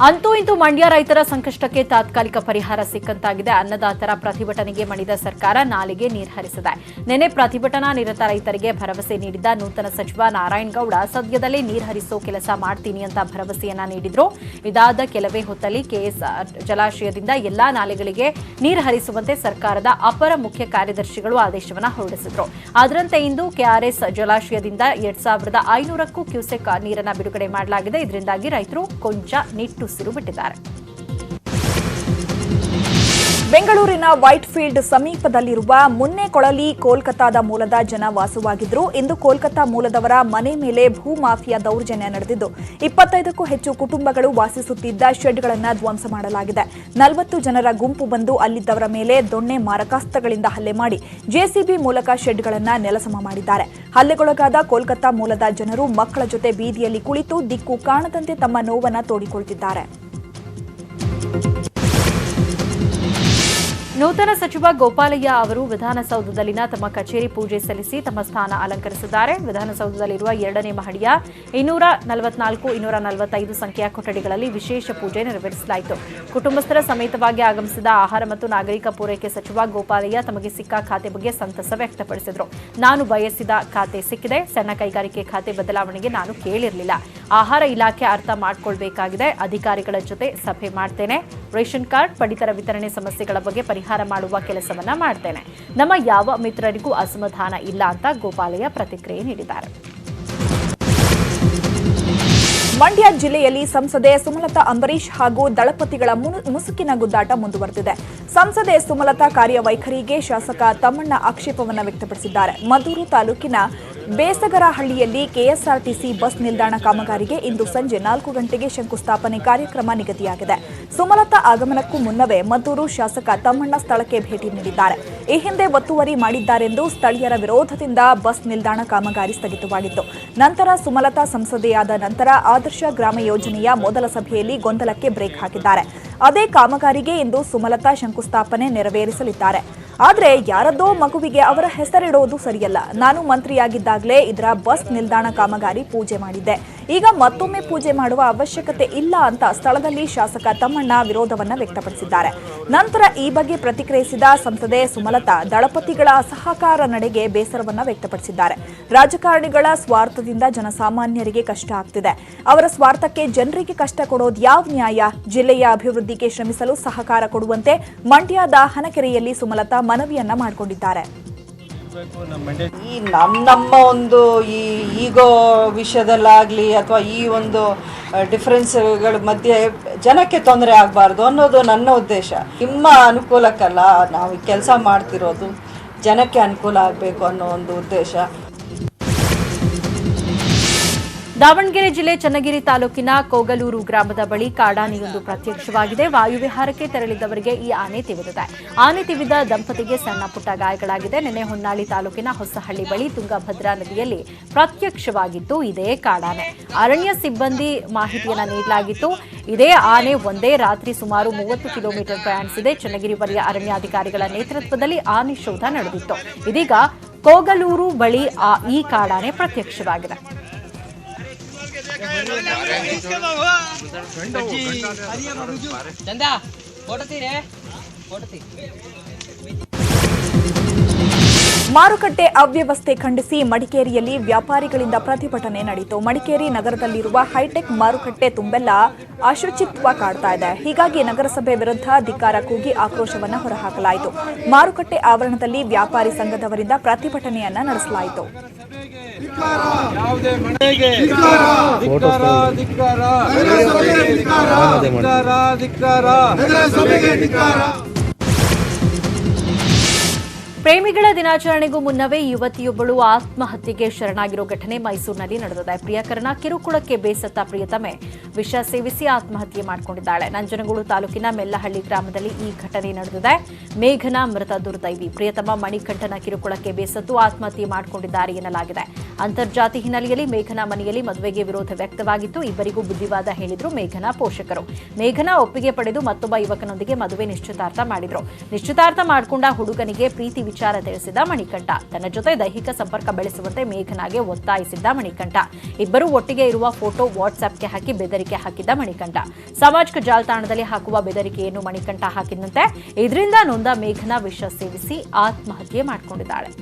ಅಂತೂ ಇಂತೂ ಮಂಡ್ಯ ರೈತರ ಸಂಕಷ್ಟಕ್ಕೆ ತಾತ್ಕಾಲಿಕ ಪರಿಹಾರ ಸಿಕ್ಕಂತಾಗಿದೆ. ಅನ್ನದಾತರ ಪ್ರತಿಭಟನೆಗೆ ಮಣಿದ ಸರ್ಕಾರ ನಾಲಿಗೆ ನೀರು ಹರಿಸಿದೆ. ನಿನ್ನೆ ಪ್ರತಿಭಟನಾ ನಿರತ ರೈತರಿಗೆ ಭರವಸೆ ನೀಡಿದ್ದ ನೂತನ ಸಚಿವ ನಾರಾಯಣಗೌಡ ಸದ್ಯದಲ್ಲೇ ನೀರು ಹರಿಸೋ ಕೆಲಸ ಮಾಡ್ತೀನಿ ಅಂತ ಭರವಸೆಯನ್ನ ನೀಡಿದ್ರು. ಇದಾದ ಕೆಲವೇ ಹೊತ್ತಲ್ಲಿ ಕೆಎಸ್ ಜಲಾಶಯದಿಂದ ಎಲ್ಲಾ ನಾಲೆಗಳಿಗೆ ನೀರು ಹರಿಸುವಂತೆ ಸರ್ಕಾರದ ಅಪರ ಮುಖ್ಯ ಕಾರ್ಯದರ್ಶಿಗಳು ಆದೇಶವನ್ನ ಹೊರಡಿಸಿದ್ರು. ಅದರಂತೆ ಇಂದು ಕೆಆರ್ಎಸ್ ಜಲಾಶಯದಿಂದ 2500ಕ್ಕೂ ಕ್ಯೂಸೆಕ್ ನೀರನ್ನ ಬಿಡುಗಡೆ ಮಾಡಲಾಗಿದೆ. ಇದರಿಂದಾಗಿ ರೈತರು ಕೊಂಚ ನಿಟ್ಟುಸಿರು ಬಿಟ್ಟಿದ್ದಾರೆ. ಬೆಂಗಳೂರಿನ ವೈಟ್ ಫೀಲ್ಡ್ ಸಮೀಪದಲ್ಲಿರುವ ಮುನ್ನೆಕೊಳಲಿ ಕೋಲ್ಕತಾದ ಮೂಲದ ಜನ ವಾಸವಾಗಿದ್ರು. ಇಂದು ಕೋಲ್ಕತಾ ಮೂಲದವರ ಮನೆ ಮೇಲೆ ಭೂ ಮಾಫಿಯಾ ದೌರ್ಜನ್ಯ ನಡೆದಿದ್ದು 25ಕ್ಕೂ ಹೆಚ್ಚು ಕುಟುಂಬಗಳು ವಾಸಿಸುತ್ತಿದ್ದ ಶೆಡ್ಗಳನ್ನು ಧ್ವಂಸ ಮಾಡಲಾಗಿದೆ. 40 ಜನರ ಗುಂಪು ಬಂದು ಅಲ್ಲಿದ್ದವರ ಮೇಲೆ ದೊಣ್ಣೆ ಮಾರಕಾಸ್ತ್ರಗಳಿಂದ ಹಲ್ಲೆ ಮಾಡಿ ಜೆಸಿಬಿ ಮೂಲಕ ಶೆಡ್ಗಳನ್ನು ನೆಲಸಮ ಮಾಡಿದ್ದಾರೆ. ಹಲ್ಲೆಗೊಳಗಾದ ಕೋಲ್ಕತಾ ಮೂಲದ ಜನರು ಮಕ್ಕಳ ಜೊತೆ ಬೀದಿಯಲ್ಲಿ ಕುಳಿತು ದಿಕ್ಕು ಕಾಣದಂತೆ ತಮ್ಮ ನೋವನ್ನು ತೋಡಿಕೊಳ್ಳುತ್ತಿದ್ದಾರೆ. ನೂತನ ಸಚಿವ ಗೋಪಾಲಯ್ಯ ಅವರು ವಿಧಾನಸೌಧದಲ್ಲಿನ ತಮ್ಮ ಕಚೇರಿ ಪೂಜೆ ಸಲ್ಲಿಸಿ ತಮ್ಮ ಸ್ಥಾನ ಅಲಂಕರಿಸಿದ್ದಾರೆ. ವಿಧಾನಸೌಧದಲ್ಲಿರುವ 2ನೇ ಮಹಡಿಯ 244, 245 ಸಂಖ್ಯೆಯ ಕೊಠಡಿಗಳಲ್ಲಿ ವಿಶೇಷ ಪೂಜೆ ನೆರವೇರಿಸಲಾಯಿತು. ಕುಟುಂಬಸ್ಥರ ಸಮೇತವಾಗಿ ಆಗಮಿಸಿದ ಆಹಾರ ಮತ್ತು ನಾಗರಿಕ ಪೂರೈಕೆ ಸಚಿವ ಗೋಪಾಲಯ್ಯ ತಮಗೆ ಸಿಕ್ಕ ಖಾತೆ ಬಗ್ಗೆ ಸಂತಸ ವ್ಯಕ್ತಪಡಿಸಿದರು. ನಾನು ಬಯಸಿದ ಖಾತೆ ಸಿಕ್ಕಿದೆ. ಸಣ್ಣ ಕೈಗಾರಿಕೆ ಖಾತೆ ಬದಲಾವಣೆಗೆ ನಾನು ಕೇಳಿರಲಿಲ್ಲ. ಆಹಾರ ಇಲಾಖೆ ಅರ್ಥ ಮಾಡಿಕೊಳ್ಬೇಕಾಗಿದೆ. ಅಧಿಕಾರಿಗಳ ಜೊತೆ ಸಭೆ ಮಾಡ್ತೇನೆ. ರೇಷನ್ ಕಾರ್ಡ್ ಪಡಿತರ ವಿತರಣೆ ಸಮಸ್ಯೆಗಳ ಬಗ್ಗೆ ಪರಿಹಾರ ಮಾಡುವ ಕೆಲಸವನ್ನ ಮಾಡ್ತೇನೆ. ನಮ್ಮ ಯಾವ ಮಿತ್ರರಿಗೂ ಅಸಮಾಧಾನ ಇಲ್ಲ ಅಂತ ಗೋಪಾಲಯ್ಯ ಪ್ರತಿಕ್ರಿಯೆ ನೀಡಿದ್ದಾರೆ. ಮಂಡ್ಯ ಜಿಲ್ಲೆಯಲ್ಲಿ ಸಂಸದೆ ಸುಮಲತಾ ಅಂಬರೀಶ್ ಹಾಗೂ ದಳಪತಿಗಳ ಮುಸುಕಿನ ಗುದ್ದಾಟ ಮುಂದುವರೆದಿದೆ. ಸಂಸದೆ ಸುಮಲತಾ ಕಾರ್ಯವೈಖರಿಗೆ ಶಾಸಕ ತಮ್ಮಣ್ಣ ಆಕ್ಷೇಪವನ್ನು ವ್ಯಕ್ತಪಡಿಸಿದ್ದಾರೆ. ಮದ್ದೂರು ತಾಲೂಕಿನ ಬೇಸಗರಹಳ್ಳಿಯಲ್ಲಿ ಕೆಎಸ್ಆರ್ಟಿಸಿ ಬಸ್ ನಿಲ್ದಾಣ ಕಾಮಗಾರಿಗೆ ಇಂದು ಸಂಜೆ 4 ಗಂಟೆಗೆ ಶಂಕುಸ್ಥಾಪನೆ ಕಾರ್ಯಕ್ರಮ ನಿಗದಿಯಾಗಿದೆ. ಸುಮಲತಾ ಆಗಮನಕ್ಕೂ ಮುನ್ನವೇ ಮದ್ದೂರು ಶಾಸಕ ತಮ್ಮಣ್ಣ ಸ್ಥಳಕ್ಕೆ ಭೇಟಿ ನೀಡಿದ್ದಾರೆ. ಈ ಹಿಂದೆ ಒತ್ತುವರಿ ಮಾಡಿದ್ದಾರೆಂದು ಸ್ಥಳೀಯರ ವಿರೋಧದಿಂದ ಬಸ್ ನಿಲ್ದಾಣ ಕಾಮಗಾರಿ ಸ್ಥಗಿತವಾಗಿತ್ತು. ನಂತರ ಸುಮಲತಾ ಸಂಸದೆಯಾದ ನಂತರ ಆದರ್ಶ ಗ್ರಾಮ ಯೋಜನೆಯ ಮೊದಲ ಸಭೆಯಲ್ಲಿ ಗೊಂದಲಕ್ಕೆ ಬ್ರೇಕ್ ಹಾಕಿದ್ದಾರೆ. ಅದೇ ಕಾಮಗಾರಿಗೆ ಇಂದು ಸುಮಲತಾ ಶಂಕುಸ್ಥಾಪನೆ ನೆರವೇರಿಸಲಿದ್ದಾರೆ. ಆದರೆ ಯಾರದ್ದೋ ಮಗುವಿಗೆ ಅವರ ಹೆಸರಿಡೋದು ಸರಿಯಲ್ಲ. ನಾನು ಮಂತ್ರಿಯಾಗಿದ್ದಾಗಲೇ ಇದರ ಬಸ್ ನಿಲ್ದಾಣ ಕಾಮಗಾರಿ ಪೂಜೆ ಮಾಡಿದ್ದೆ. ಈಗ ಮತ್ತೊಮ್ಮೆ ಪೂಜೆ ಮಾಡುವ ಅವಶ್ಯಕತೆ ಇಲ್ಲ ಅಂತ ಸ್ಥಳದಲ್ಲಿ ಶಾಸಕ ತಮ್ಮಣ್ಣ ವಿರೋಧವನ್ನ ವ್ಯಕ್ತಪಡಿಸಿದ್ದಾರೆ. ನಂತರ ಈ ಬಗ್ಗೆ ಪ್ರತಿಕ್ರಿಯಿಸಿದ ಸಂಸದೆ ಸುಮಲತಾ ದಳಪತಿಗಳ ಅಸಹಕಾರ ನಡೆಗೆ ಬೇಸರವನ್ನ ವ್ಯಕ್ತಪಡಿಸಿದ್ದಾರೆ. ರಾಜಕಾರಣಿಗಳ ಸ್ವಾರ್ಥದಿಂದ ಜನಸಾಮಾನ್ಯರಿಗೆ ಕಷ್ಟ ಆಗ್ತಿದೆ. ಅವರ ಸ್ವಾರ್ಥಕ್ಕೆ ಜನರಿಗೆ ಕಷ್ಟ ಕೊಡೋದು ಯಾವ ನ್ಯಾಯ? ಜಿಲ್ಲೆಯ ಅಭಿವೃದ್ಧಿಗೆ ಶ್ರಮಿಸಲು ಸಹಕಾರ ಕೊಡುವಂತೆ ಮಂಡ್ಯದ ಹನಕೆರೆಯಲ್ಲಿ ಸುಮಲತಾ ಮನವಿಯನ್ನ ಮಾಡಿಕೊಂಡಿದ್ದಾರೆ. ಈ ನಮ್ಮ ಒಂದು ಈ ಈಗೋ ವಿಷಯದಲ್ಲಾಗಲಿ ಅಥವಾ ಈ ಒಂದು ಡಿಫ್ರೆನ್ಸ್ಗಳ ಮಧ್ಯೆ ಜನಕ್ಕೆ ತೊಂದರೆ ಆಗಬಾರ್ದು ಅನ್ನೋದು ನನ್ನ ಉದ್ದೇಶ. ನಿಮ್ಮ ಅನುಕೂಲಕ್ಕಲ್ಲ ನಾವು ಕೆಲಸ ಮಾಡ್ತಿರೋದು, ಜನಕ್ಕೆ ಅನುಕೂಲ ಆಗಬೇಕು ಅನ್ನೋ ಒಂದು ಉದ್ದೇಶ. ದಾವಣಗೆರೆ ಜಿಲ್ಲೆ ಚನ್ನಗಿರಿ ತಾಲೂಕಿನ ಕೋಗಲೂರು ಗ್ರಾಮದ ಬಳಿ ಕಾಡಾನೆಯೊಂದು ಪ್ರತ್ಯಕ್ಷವಾಗಿದೆ. ವಾಯುವಿಹಾರಕ್ಕೆ ತೆರಳಿದ್ದವರಿಗೆ ಈ ಆನೆ ತಿವಿದಿದೆ. ಆನೆ ತಿವಿದ ದಂಪತಿಗೆ ಸಣ್ಣ ಪುಟ್ಟ ಗಾಯಗಳಾಗಿದೆ. ನಿನ್ನೆ ಹೊನ್ನಾಳಿ ತಾಲೂಕಿನ ಹೊಸಹಳ್ಳಿ ಬಳಿ ತುಂಗಭದ್ರಾ ನದಿಯಲ್ಲಿ ಪ್ರತ್ಯಕ್ಷವಾಗಿತ್ತು ಇದೇ ಕಾಡಾನೆ. ಅರಣ್ಯ ಸಿಬ್ಬಂದಿ ಮಾಹಿತಿಯನ್ನ ನೀಡಲಾಗಿತ್ತು. ಇದೇ ಆನೆ ಒಂದೇ ರಾತ್ರಿ ಸುಮಾರು 30 ಕಿಲೋಮೀಟರ್ ಪ್ರಯಾಣಿಸಿದೆ. ಚನ್ನಗಿರಿ ವಲಯ ಅರಣ್ಯಾಧಿಕಾರಿಗಳ ನೇತೃತ್ವದಲ್ಲಿ ಆನೆ ಶೋಧ ನಡೆದಿತ್ತು. ಇದೀಗ ಕೋಗಲೂರು ಬಳಿ ಈ ಕಾಡಾನೆ ಪ್ರತ್ಯಕ್ಷವಾಗಿದೆ. ಮಾರುಕಟ್ಟೆ ಅವ್ಯವಸ್ಥೆ ಖಂಡಿಸಿ ಮಡಿಕೇರಿಯಲ್ಲಿ ವ್ಯಾಪಾರಿಗಳಿಂದ ಪ್ರತಿಭಟನೆ ನಡೆಯಿತು. ಮಡಿಕೇರಿ ನಗರದಲ್ಲಿರುವ ಹೈಟೆಕ್ ಮಾರುಕಟ್ಟೆ ತುಂಬೆಲ್ಲ ಅಶುಚಿತ್ವ ಕಾಡ್ತಾ ಇದೆ. ಹೀಗಾಗಿ ನಗರಸಭೆ ವಿರುದ್ಧ ಧಿಕ್ಕಾರ ಕೂಗಿ ಆಕ್ರೋಶವನ್ನು ಹೊರಹಾಕಲಾಯಿತು. ಮಾರುಕಟ್ಟೆ ಆವರಣದಲ್ಲಿ ವ್ಯಾಪಾರಿ ಸಂಘದವರಿಂದ ಪ್ರತಿಭಟನೆಯನ್ನ ನಡೆಸಲಾಯಿತು. ಪ್ರೇಮಿಗಳ ದಿನಾಚರಣೆಗೂ ಮುನ್ನವೇ ಯುವತಿಯೊಬ್ಬಳು ಆತ್ಮಹತ್ಯೆಗೆ ಶರಣಾಗಿರೋ ಘಟನೆ ಮೈಸೂರಿನಲ್ಲಿ ನಡೆದಿದೆ. ಪ್ರಿಯಕರನ ಕಿರುಕುಳಕ್ಕೆ ಬೇಸತ್ತ ಪ್ರಿಯತಮೆ ವಿಷ ಸೇವಿಸಿ ಆತ್ಮಹತ್ಯೆ ಮಾಡಿಕೊಂಡಿದ್ದಾಳೆ. ನಂಜನಗೂಡು ತಾಲೂಕಿನ ಮೆಲ್ಲಹಳ್ಳಿ ಗ್ರಾಮದಲ್ಲಿ ಈ ಘಟನೆ ನಡೆದಿದೆ. ಮೇಘನ ಮೃತ ದುರ್ದೈವಿ. ಪ್ರಿಯತಮ ಮಣಿಕಂಠನ ಕಿರುಕುಳಕ್ಕೆ ಬೇಸತ್ತು ಆತ್ಮಹತ್ಯೆ ಮಾಡಿಕೊಂಡಿದ್ದಾರೆ ಎನ್ನಲಾಗಿದೆ. ಅಂತರ್ಜಾತಿ ಹಿನ್ನೆಲೆಯಲ್ಲಿ ಮೇಘನ ಮನೆಯಲ್ಲಿ ಮದುವೆಗೆ ವಿರೋಧ ವ್ಯಕ್ತವಾಗಿತ್ತು. ಇಬ್ಬರಿಗೂ ಬುದ್ಧಿವಾದ ಹೇಳಿದ್ರು ಮೇಘನ ಪೋಷಕರು. ಮೇಘನ ಒಪ್ಪಿಗೆ ಪಡೆದು ಮತ್ತೊಬ್ಬ ಯುವಕನೊಂದಿಗೆ ಮದುವೆ ನಿಶ್ಚಿತಾರ್ಥ ಮಾಡಿದ್ರು. ನಿಶ್ಚಿತಾರ್ಥ ಮಾಡಿಕೊಂಡ ಹುಡುಗನಿಗೆ ಪ್ರೀತಿ ವಿಚಾರ ತಿಳಿಸಿದ ಮಣಿಕಂಠ. ತನ್ನ ಜೊತೆ ದೈಹಿಕ ಸಂಪರ್ಕ ಬೆಳೆಸುವಂತೆ ಮೇಘನಾಗೆ ಒತ್ತಾಯಿಸಿದ್ದ ಮಣಿಕಂಠ. ಇಬ್ಬರು ಒಟ್ಟಿಗೆ ಇರುವ ಫೋಟೋ ವಾಟ್ಸ್ಆಪ್ಗೆ ಹಾಕಿ ಬೆದರಿಕೆ ಹಾಕಿದ್ದ ಮಣಿಕಂಠ. ಸಾಮಾಜಿಕ ಜಾಲತಾಣದಲ್ಲಿ ಹಾಕುವ ಬೆದರಿಕೆಯನ್ನು ಮಣಿಕಂಠ ಹಾಕಿದಂತೆ ಇದರಿಂದ ನೊಂದ ಮೇಘನಾ ವಿಷ ಸೇವಿಸಿ ಆತ್ಮಹತ್ಯೆ ಮಾಡಿಕೊಂಡಿದ್ದಾಳೆ.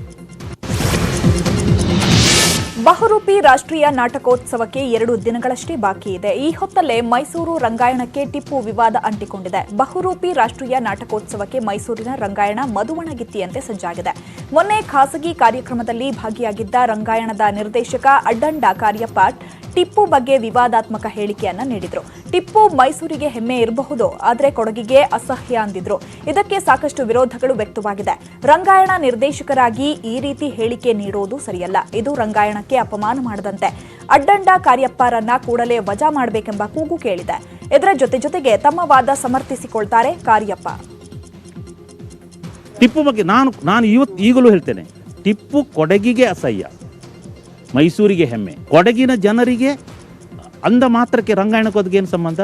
ಬಹುರೂಪಿ ರಾಷ್ಟ್ರೀಯ ನಾಟಕೋತ್ಸವಕ್ಕೆ 2 ದಿನಗಳಷ್ಟೇ ಬಾಕಿ ಇದೆ. ಈ ಹೊತ್ತಲ್ಲೇ ಮೈಸೂರು ರಂಗಾಯಣಕ್ಕೆ ಟಿಪ್ಪು ವಿವಾದ ಅಂಟಿಕೊಂಡಿದೆ. ಬಹುರೂಪಿ ರಾಷ್ಟ್ರೀಯ ನಾಟಕೋತ್ಸವಕ್ಕೆ ಮೈಸೂರಿನ ರಂಗಾಯಣ ಮಧುವಣಗಿತ್ತಿಯಂತೆ ಸಜ್ಜಾಗಿದೆ. ಮೊನ್ನೆ ಖಾಸಗಿ ಕಾರ್ಯಕ್ರಮದಲ್ಲಿ ಭಾಗಿಯಾಗಿದ್ದ ರಂಗಾಯಣದ ನಿರ್ದೇಶಕ ಅಡ್ಡಂಡ ಕಾರ್ಯಪ್ಪ ಟಿಪ್ಪು ಬಗ್ಗೆ ವಿವಾದಾತ್ಮಕ ಹೇಳಿಕೆಯನ್ನ ನೀಡಿದ್ರು. ಟಿಪ್ಪು ಮೈಸೂರಿಗೆ ಹೆಮ್ಮೆ ಇರಬಹುದು, ಆದರೆ ಕೊಡಗಿಗೆ ಅಸಹ್ಯ ಅಂದಿದ್ರು. ಇದಕ್ಕೆ ಸಾಕಷ್ಟು ವಿರೋಧಗಳು ವ್ಯಕ್ತವಾಗಿದೆ. ರಂಗಾಯಣ ನಿರ್ದೇಶಕರಾಗಿ ಈ ರೀತಿ ಹೇಳಿಕೆ ನೀಡೋದು ಸರಿಯಲ್ಲ. ಇದು ರಂಗಾಯಣಕ್ಕೆ ಅಪಮಾನ ಮಾಡದಂತೆ. ಅಡ್ಡಂಡ ಕಾರ್ಯಪ್ಪರನ್ನ ಕೂಡಲೇ ವಜಾ ಮಾಡಬೇಕೆಂಬ ಕೂಗು ಕೇಳಿದೆ. ಇದರ ಜೊತೆಗೆ ತಮ್ಮ ವಾದ ಸಮರ್ಥಿಸಿಕೊಳ್ತಾರೆ ಕಾರ್ಯಪ್ಪ. ಟಿಪ್ಪು ಬಗ್ಗೆ ನಾನು ಈಗಲೂ ಹೇಳ್ತೇನೆ, ಟಿಪ್ಪು ಕೊಡಗಿಗೆ ಅಸಹ್ಯ, ಮೈಸೂರಿಗೆ ಹೆಮ್ಮೆ. ಕೊಡಗಿನ ಜನರಿಗೆ ಅಂದ ಮಾತ್ರಕ್ಕೆ ರಂಗಾಯಣಕ್ಕೋದಕ್ಕೆ ಏನು ಸಂಬಂಧ?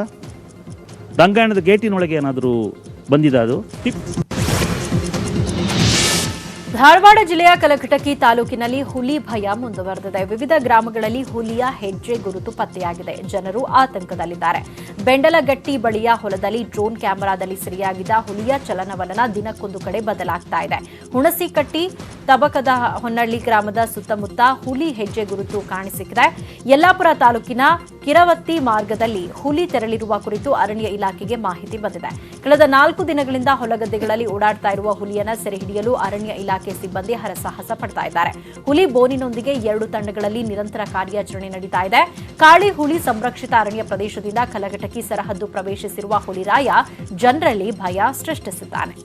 ರಂಗಾಯಣದ ಗೇಟಿನೊಳಗೆ ಏನಾದರೂ ಬಂದಿದೆ ಅದು? ಧಾರವಾಡ ಜಿಲ್ಲೆಯ ಕಲಘಟಕಿ ತಾಲೂಕಿನಲ್ಲಿ ಹುಲಿ ಭಯ ಮುಂದುವರೆದಿದೆ. ವಿವಿಧ ಗ್ರಾಮಗಳಲ್ಲಿ ಹುಲಿಯ ಹೆಜ್ಜೆ ಗುರುತು ಪತ್ತೆಯಾಗಿದೆ. ಜನರು ಆತಂಕದಲ್ಲಿದ್ದಾರೆ. ಬೆಂಡಲಗಟ್ಟಿ ಬಳಿಯ ಹೊಲದಲ್ಲಿ ಡ್ರೋನ್ ಕ್ಯಾಮೆರಾದಲ್ಲಿ ಸೆರೆಯಾಗಿದ್ದ ಹುಲಿಯ ಚಲನವಲನ ದಿನಕ್ಕೊಂದು ಕಡೆ ಬದಲಾಗ್ತಾ ಇದೆ. ಹುಣಸಿಕಟ್ಟಿ ತಬಕದ ಹೊನ್ನಳ್ಳಿ ಗ್ರಾಮದ ಸುತ್ತಮುತ್ತ ಹುಲಿ ಹೆಜ್ಜೆ ಗುರುತು ಕಾಣಿಸಿದೆ. ಯಲ್ಲಾಪುರ ತಾಲೂಕಿನ ಕಿರವತ್ತಿ ಮಾರ್ಗದಲ್ಲಿ ಹುಲಿ ತೆರಳಿರುವ ಕುರಿತು ಅರಣ್ಯ ಇಲಾಖೆಗೆ ಮಾಹಿತಿ ಬಂದಿದೆ. ಕಳೆದ 4 ದಿನಗಳಿಂದ ಹೊಲಗದ್ದೆಗಳಲ್ಲಿ ಓಡಾಡ್ತಾ ಇರುವ ಹುಲಿಯನ್ನ ಸೆರೆ ಹಿಡಿಯಲು ಅರಣ್ಯ ಇಲಾಖೆ ಸಿಬ್ಬಂದಿ ಹರಸಾಹಸ ಪಡ್ತಾ ಇದ್ದಾರೆ. ಹುಲಿ ಬೋನಿನೊಂದಿಗೆ 2 ತಂಡಗಳಲ್ಲಿ ನಿರಂತರ ಕಾರ್ಯಾಚರಣೆ ನಡೀತಾ ಇದೆ. ಕಾಳಿ ಹುಲಿ ಸಂರಕ್ಷಿತ ಅರಣ್ಯ ಪ್ರದೇಶದಿಂದ ಕಲಘಟಕಿ ಸರಹದ್ದು ಪ್ರವೇಶಿಸಿರುವ ಹುಲಿರಾಯ ಜನರಲ್ಲಿ ಭಯ ಸೃಷ್ಟಿಸಿದ್ದಾನೆ.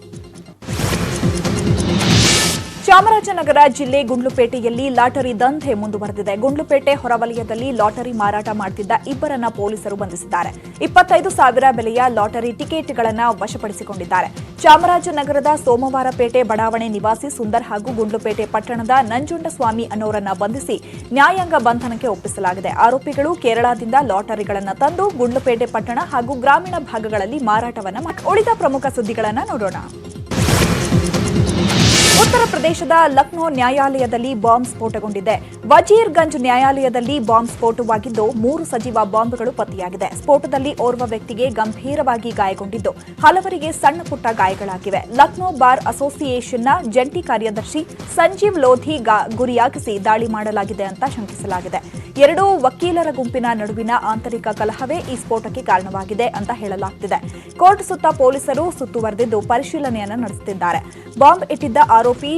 ಚಾಮರಾಜನಗರ ಜಿಲ್ಲೆ ಗುಂಡ್ಲುಪೇಟೆಯಲ್ಲಿ ಲಾಟರಿ ದಂಧೆ ಮುಂದುವರೆದಿದೆ. ಗುಂಡ್ಲುಪೇಟೆ ಹೊರವಲಯದಲ್ಲಿ ಲಾಟರಿ ಮಾರಾಟ ಮಾಡುತ್ತಿದ್ದ ಇಬ್ಬರನ್ನ ಪೊಲೀಸರು ಬಂಧಿಸಿದ್ದಾರೆ. 25,000 ಬೆಲೆಯ ಲಾಟರಿ ಟಿಕೆಟ್ಗಳನ್ನು ವಶಪಡಿಸಿಕೊಂಡಿದ್ದಾರೆ. ಚಾಮರಾಜನಗರದ ಸೋಮವಾರಪೇಟೆ ಬಡಾವಣೆ ನಿವಾಸಿ ಸುಂದರ್ ಹಾಗೂ ಗುಂಡ್ಲುಪೇಟೆ ಪಟ್ಟಣದ ನಂಜುಂಡಸ್ವಾಮಿ ಅನ್ನೋರನ್ನ ಬಂಧಿಸಿ ನ್ಯಾಯಾಂಗ ಬಂಧನಕ್ಕೆ ಒಪ್ಪಿಸಲಾಗಿದೆ. ಆರೋಪಿಗಳು ಕೇರಳದಿಂದ ಲಾಟರಿಗಳನ್ನು ತಂದು ಗುಂಡ್ಲುಪೇಟೆ ಪಟ್ಟಣ ಹಾಗೂ ಗ್ರಾಮೀಣ ಭಾಗಗಳಲ್ಲಿ ಮಾರಾಟವನ್ನು ಉಳಿದ ಪ್ರಮುಖ ಸುದ್ದಿಗಳನ್ನು ನೋಡೋಣ. ಉತ್ತರ ಪ್ರದೇಶದ ಲಕ್ನೋ ನ್ಯಾಯಾಲಯದಲ್ಲಿ ಬಾಂಬ್ ಸ್ಫೋಟಗೊಂಡಿದೆ. ವಜೀರ್ಗಂಜ್ ನ್ಯಾಯಾಲಯದಲ್ಲಿ ಬಾಂಬ್ ಸ್ಫೋಟವಾಗಿದ್ದು 3 ಸಜೀವ ಬಾಂಬ್ಗಳು ಪತ್ತೆಯಾಗಿದೆ. ಸ್ಫೋಟದಲ್ಲಿ ಓರ್ವ ವ್ಯಕ್ತಿಗೆ ಗಂಭೀರವಾಗಿ ಗಾಯಗೊಂಡಿದ್ದು ಹಲವರಿಗೆ ಸಣ್ಣ ಪುಟ್ಟ ಗಾಯಗಳಾಗಿವೆ. ಲಕ್ನೋ ಬಾರ್ ಅಸೋಸಿಯೇಷನ್ನ ಜಂಟಿ ಕಾರ್ಯದರ್ಶಿ ಸಂಜೀವ್ ಲೋಧಿ ಗುರಿಯಾಗಿಸಿ ದಾಳಿ ಮಾಡಲಾಗಿದೆ ಅಂತ ಶಂಕಿಸಲಾಗಿದೆ. 2 ವಕೀಲರ ಗುಂಪಿನ ನಡುವಿನ ಆಂತರಿಕ ಕಲಹವೇ ಈ ಸ್ಫೋಟಕ್ಕೆ ಕಾರಣವಾಗಿದೆ ಅಂತ ಹೇಳಲಾಗುತ್ತಿದೆ. ಕೋರ್ಟ್ ಸುತ್ತ ಪೊಲೀಸರು ಸುತ್ತುವರೆದಿದ್ದು ಪರಿಶೀಲನೆಯನ್ನು ನಡೆಸುತ್ತಿದ್ದಾರೆ. ಬಾಂಬ್ ಇಟ್ಟಿದ್ದ ಆರೋಪಿ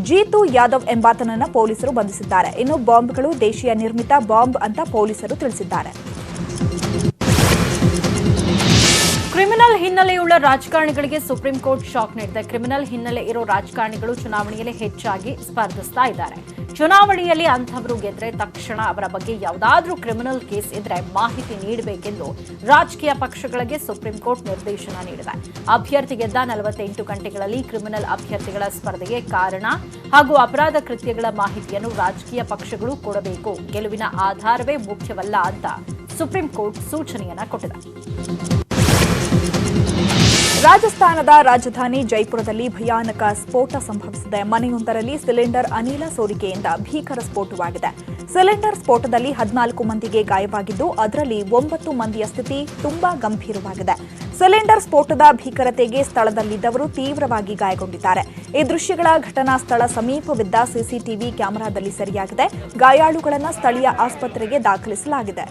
ಜೀತು ಯಾದವ್ ಎಂಬಾತನನ್ನ ಪೊಲೀಸರು ಬಂಧಿಸಿದ್ದಾರೆ. ಇನ್ನು ಬಾಂಬ್ಗಳು ದೇಶೀಯ ನಿರ್ಮಿತ ಬಾಂಬ್ ಅಂತ ಪೊಲೀಸರು ತಿಳಿಸಿದ್ದಾರೆ. ಕ್ರಿಮಿನಲ್ ಹಿನ್ನೆಲೆಯುಳ್ಳ ರಾಜಕಾರಣಿಗಳಿಗೆ ಸುಪ್ರೀಂ ಕೋರ್ಟ್ ಶಾಕ್ ನೀಡಿದೆ. ಕ್ರಿಮಿನಲ್ ಹಿನ್ನೆಲೆ ಇರೋ ರಾಜಕಾರಣಿಗಳು ಚುನಾವಣೆಯಲ್ಲಿ ಹೆಚ್ಚಾಗಿ ಸ್ಪರ್ಧಿಸ್ತಾ ಇದ್ದಾರೆ. ಚುನಾವಣೆಯಲ್ಲಿ ಅಂಥವರು ಗೆದ್ರೆ ತಕ್ಷಣ ಅವರ ಬಗ್ಗೆ ಯಾವುದಾದ್ರೂ ಕ್ರಿಮಿನಲ್ ಕೇಸ್ ಇದ್ರೆ ಮಾಹಿತಿ ನೀಡಬೇಕೆಂದು ರಾಜಕೀಯ ಪಕ್ಷಗಳಿಗೆ ಸುಪ್ರೀಂ ಕೋರ್ಟ್ ನಿರ್ದೇಶನ ನೀಡಿದೆ. ಅಭ್ಯರ್ಥಿ ಗೆದ್ದ 48 ಗಂಟೆಗಳಲ್ಲಿ ಕ್ರಿಮಿನಲ್ ಅಭ್ಯರ್ಥಿಗಳ ಸ್ಪರ್ಧೆಗೆ ಕಾರಣ ಹಾಗೂ ಅಪರಾಧ ಕೃತ್ಯಗಳ ಮಾಹಿತಿಯನ್ನು ರಾಜಕೀಯ ಪಕ್ಷಗಳು ಕೊಡಬೇಕು. ಗೆಲುವಿನ ಆಧಾರವೇ ಮುಖ್ಯವಲ್ಲ ಅಂತ ಸುಪ್ರೀಂ ಕೋರ್ಟ್ ಸೂಚನೆಯನ್ನ ಕೊಟ್ಟಿದೆ. ರಾಜಸ್ಥಾನದ ರಾಜಧಾನಿ ಜೈಪುರದಲ್ಲಿ ಭಯಾನಕ ಸ್ಫೋಟ ಸಂಭವಿಸಿದೆ. ಮನೆಯೊಂದರಲ್ಲಿ ಸಿಲಿಂಡರ್ ಅನಿಲ ಸೋರಿಕೆಯಿಂದ ಭೀಕರ ಸ್ಫೋಟವಾಗಿದೆ. ಸಿಲಿಂಡರ್ ಸ್ಫೋಟದಲ್ಲಿ 14 ಮಂದಿಗೆ ಗಾಯವಾಗಿದ್ದು ಅದರಲ್ಲಿ 9 ಮಂದಿಯ ಸ್ಥಿತಿ ತುಂಬಾ ಗಂಭೀರವಾಗಿದೆ. ಸಿಲಿಂಡರ್ ಸ್ಫೋಟದ ಭೀಕರತೆಗೆ ಸ್ಥಳದಲ್ಲಿದ್ದವರು ತೀವ್ರವಾಗಿ ಗಾಯಗೊಂಡಿದ್ದಾರೆ. ಈ ದೃಶ್ಯಗಳ ಘಟನಾ ಸ್ಥಳ ಸಮೀಪವಿದ್ದ ಸಿಸಿಟಿವಿ ಕ್ಯಾಮೆರಾದಲ್ಲಿ ಸೆರೆಯಾಗಿದೆ. ಗಾಯಾಳುಗಳನ್ನು ಸ್ಥಳೀಯ ಆಸ್ಪತ್ರೆಗೆ ದಾಖಲಿಸಲಾಗಿದೆ.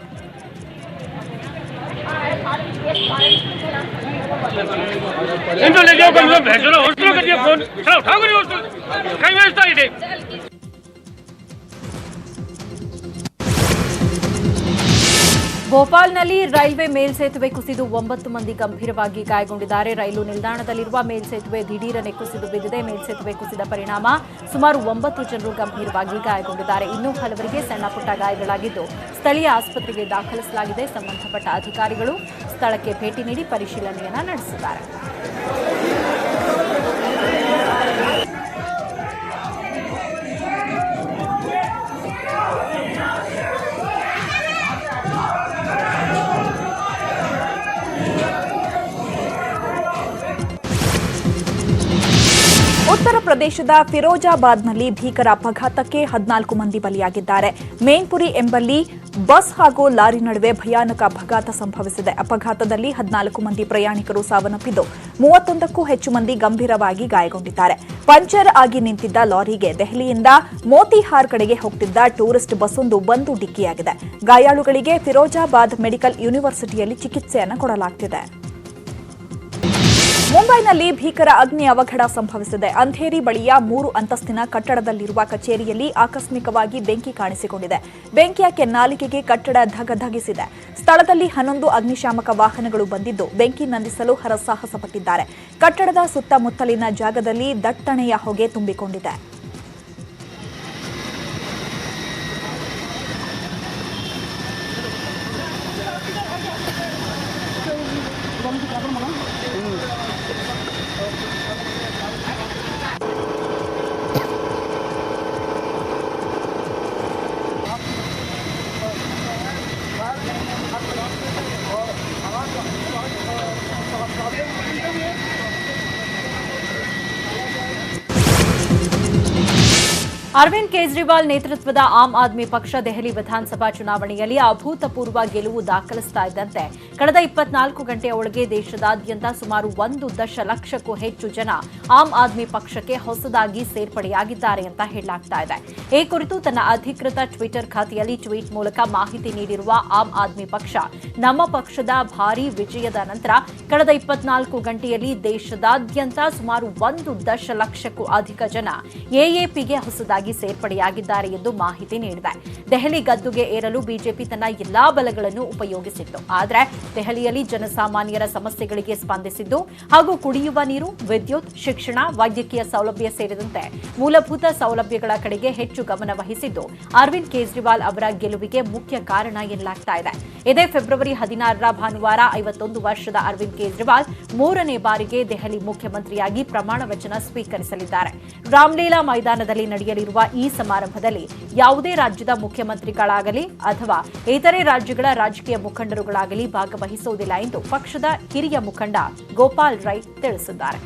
ಭೋಪಾಲ್ನಲ್ಲಿ ರೈಲ್ವೆ ಮೇಲ್ಸೇತುವೆ ಕುಸಿದು 9 ಮಂದಿ ಗಂಭೀರವಾಗಿ ಗಾಯಗೊಂಡಿದ್ದಾರೆ. ರೈಲು ನಿಲ್ದಾಣದಲ್ಲಿರುವ ಮೇಲ್ಸೇತುವೆ ದಿಢೀರನೆ ಕುಸಿದು ಬಿದ್ದಿದೆ. ಮೇಲ್ಸೇತುವೆ ಕುಸಿದ ಪರಿಣಾಮ ಸುಮಾರು 9 ಜನರು ಗಂಭೀರವಾಗಿ ಗಾಯಗೊಂಡಿದ್ದಾರೆ. ಇನ್ನೂ ಹಲವರಿಗೆ ಸಣ್ಣ ಪುಟ್ಟ ಗಾಯಗಳಾಗಿದ್ದು ಸ್ಥಳೀಯ ಆಸ್ಪತ್ರೆಗೆ ದಾಖಲಿಸಲಾಗಿದೆ. ಸಂಬಂಧಪಟ್ಟ ಅಧಿಕಾರಿಗಳು ಸ್ಥಳಕ್ಕೆ ಭೇಟಿ ನೀಡಿ ಪರಿಶೀಲನೆಯನ್ನ ನಡೆಸಿದ್ದಾರೆ. ಉತ್ತರ ಪ್ರದೇಶದ ಫಿರೋಜಾಬಾದ್ನಲ್ಲಿ ಭೀಕರ ಅಪಘಾತಕ್ಕೆ 14 ಮಂದಿ ಬಲಿಯಾಗಿದ್ದಾರೆ. ಮೇನ್ಪುರಿ ಎಂಬಲ್ಲಿ ಬಸ್ ಹಾಗೂ ಲಾರಿ ನಡುವೆ ಭಯಾನಕ ಅಪಘಾತ ಸಂಭವಿಸಿದೆ. ಅಪಘಾತದಲ್ಲಿ 14 ಮಂದಿ ಪ್ರಯಾಣಿಕರು ಸಾವನ್ನಪ್ಪಿದ್ದು 31ಕ್ಕೂ ಹೆಚ್ಚು ಮಂದಿ ಗಂಭೀರವಾಗಿ ಗಾಯಗೊಂಡಿದ್ದಾರೆ. ಪಂಚರ್ ಆಗಿ ನಿಂತಿದ್ದ ಲಾರಿಗೆ ದೆಹಲಿಯಿಂದ ಮೋತಿಹಾರ್ ಕಡೆಗೆ ಹೋಗ್ತಿದ್ದ ಟೂರಿಸ್ಟ್ ಬಸ್ಸೊಂದು ಬಂದು ಡಿಕ್ಕಿಯಾಗಿದೆ. ಗಾಯಾಳುಗಳಿಗೆ ಫಿರೋಜಾಬಾದ್ ಮೆಡಿಕಲ್ ಯೂನಿವರ್ಸಿಟಿಯಲ್ಲಿ ಚಿಕಿತ್ಸೆಯನ್ನು ಕೊಡಲಾಗುತ್ತಿದೆ. ಮುಂಬೈನಲ್ಲಿ ಭೀಕರ ಅಗ್ನಿ ಅವಘಡ ಸಂಭವಿಸಿದೆ. ಅಂಧೇರಿ ಬಳಿಯ 3 ಅಂತಸ್ತಿನ ಕಟ್ಟಡದಲ್ಲಿರುವ ಕಚೇರಿಯಲ್ಲಿ ಆಕಸ್ಮಿಕವಾಗಿ ಬೆಂಕಿ ಕಾಣಿಸಿಕೊಂಡಿದೆ. ಬೆಂಕಿಯ ಕೆನ್ನಾಲಿಗೆಗೆ ಕಟ್ಟಡ ಧಗಧಗಿಸಿದೆ. ಸ್ಥಳದಲ್ಲಿ 11 ಅಗ್ನಿಶಾಮಕ ವಾಹನಗಳು ಬಂದಿದ್ದು ಬೆಂಕಿ ನಂದಿಸಲು ಹರಸಾಹಸ ಪಟ್ಟಿದ್ದಾರೆ. ಕಟ್ಟಡದ ಸುತ್ತಮುತ್ತಲಿನ ಜಾಗದಲ್ಲಿ ದಟ್ಟಣೆಯ ಹೊಗೆ ತುಂಬಿಕೊಂಡಿದೆ. ಅರವಿಂದ್ ಕೇಜ್ರಿವಾಲ್ ನೇತೃತ್ವದ ಆಮ್ ಆದ್ಮಿ ಪಕ್ಷ ದೆಹಲಿ ವಿಧಾನಸಭಾ ಚುನಾವಣೆಯಲ್ಲಿ ಅಭೂತಪೂರ್ವ ಗೆಲುವು ದಾಖಲಿಸ್ತಾ ಇದ್ದಂತೆ ಕಳೆದ 24 ಗಂಟೆಯ ಒಳಗೆ ದೇಶದಾದ್ಯಂತ ಸುಮಾರು 1 ದಶಲಕ್ಷಕ್ಕೂ ಹೆಚ್ಚು ಜನ ಆಮ್ ಆದ್ಮಿ ಪಕ್ಷಕ್ಕೆ ಹೊಸದಾಗಿ ಸೇರ್ಪಡೆಯಾಗಿದ್ದಾರೆ ಅಂತ ಹೇಳಲಾಗ್ತಾ ಇದೆ. ಈ ಕುರಿತು ತನ್ನ ಅಧಿಕೃತ ಟ್ವಿಟರ್ ಖಾತೆಯಲ್ಲಿ ಟ್ವೀಟ್ ಮೂಲಕ ಮಾಹಿತಿ ನೀಡಿರುವ ಆಮ್ ಆದ್ಮಿ ಪಕ್ಷ, ನಮ್ಮ ಪಕ್ಷದ ಭಾರೀ ವಿಜಯದ ನಂತರ ಕಳೆದ 24 ಗಂಟೆಯಲ್ಲಿ ದೇಶದಾದ್ಯಂತ ಸುಮಾರು 1 ದಶಲಕ್ಷಕ್ಕೂ ಅಧಿಕ ಜನ ಎಎಪಿಗೆ ಹೊಸದಾಗಿ ಸೇರ್ಪಡೆಯಾಗಿದ್ದಾರೆ ಎಂದು ಮಾಹಿತಿ ನೀಡಿದೆ. ದೆಹಲಿ ಗದ್ದುಗೆ ಏರಲು ಬಿಜೆಪಿ ತನ್ನ ಎಲ್ಲಾ ಬಲಗಳನ್ನು ಉಪಯೋಗಿಸಿತ್ತು. ಆದರೆ ದೆಹಲಿಯಲ್ಲಿ ಜನಸಾಮಾನ್ಯರ ಸಮಸ್ಯೆಗಳಿಗೆ ಸ್ಪಂದಿಸಿದ್ದು ಹಾಗೂ ಕುಡಿಯುವ ನೀರು, ವಿದ್ಯುತ್, ಶಿಕ್ಷಣ, ವೈದ್ಯಕೀಯ ಸೌಲಭ್ಯ ಸೇರಿದಂತೆ ಮೂಲಭೂತ ಸೌಲಭ್ಯಗಳ ಕಡೆಗೆ ಹೆಚ್ಚು ಗಮನ ವಹಿಸಿದ್ದು ಅರವಿಂದ್ ಕೇಜ್ರಿವಾಲ್ ಅವರ ಗೆಲುವಿಗೆ ಮುಖ್ಯ ಕಾರಣ ಎನ್ನಲಾಗ್ತಾ ಇದೆ. ಇದೇ ಫೆಬ್ರವರಿ 16ರ ಭಾನುವಾರ 51 ವರ್ಷದ ಅರವಿಂದ್ ಕೇಜ್ರಿವಾಲ್ 3ನೇ ಬಾರಿಗೆ ದೆಹಲಿ ಮುಖ್ಯಮಂತ್ರಿಯಾಗಿ ಪ್ರಮಾಣ ವಚನ ಸ್ವೀಕರಿಸಲಿದ್ದಾರೆ. ರಾಮ್ಲೀಲಾ ಮೈದಾನದಲ್ಲಿ ನಡೆಯಲಿರುವ ಈ ಸಮಾರಂಭದಲ್ಲಿ ಯಾವುದೇ ರಾಜ್ಯದ ಮುಖ್ಯಮಂತ್ರಿಗಳಾಗಲಿ ಅಥವಾ ಇತರೆ ರಾಜ್ಯಗಳ ರಾಜಕೀಯ ಮುಖಂಡರುಗಳಾಗಲಿ ಭಾಗವಹಿಸುವುದಿಲ್ಲ ಎಂದು ಪಕ್ಷದ ಹಿರಿಯ ಮುಖಂಡ ಗೋಪಾಲ್ ರೈ ತಿಳಿಸಿದ್ದಾರೆ.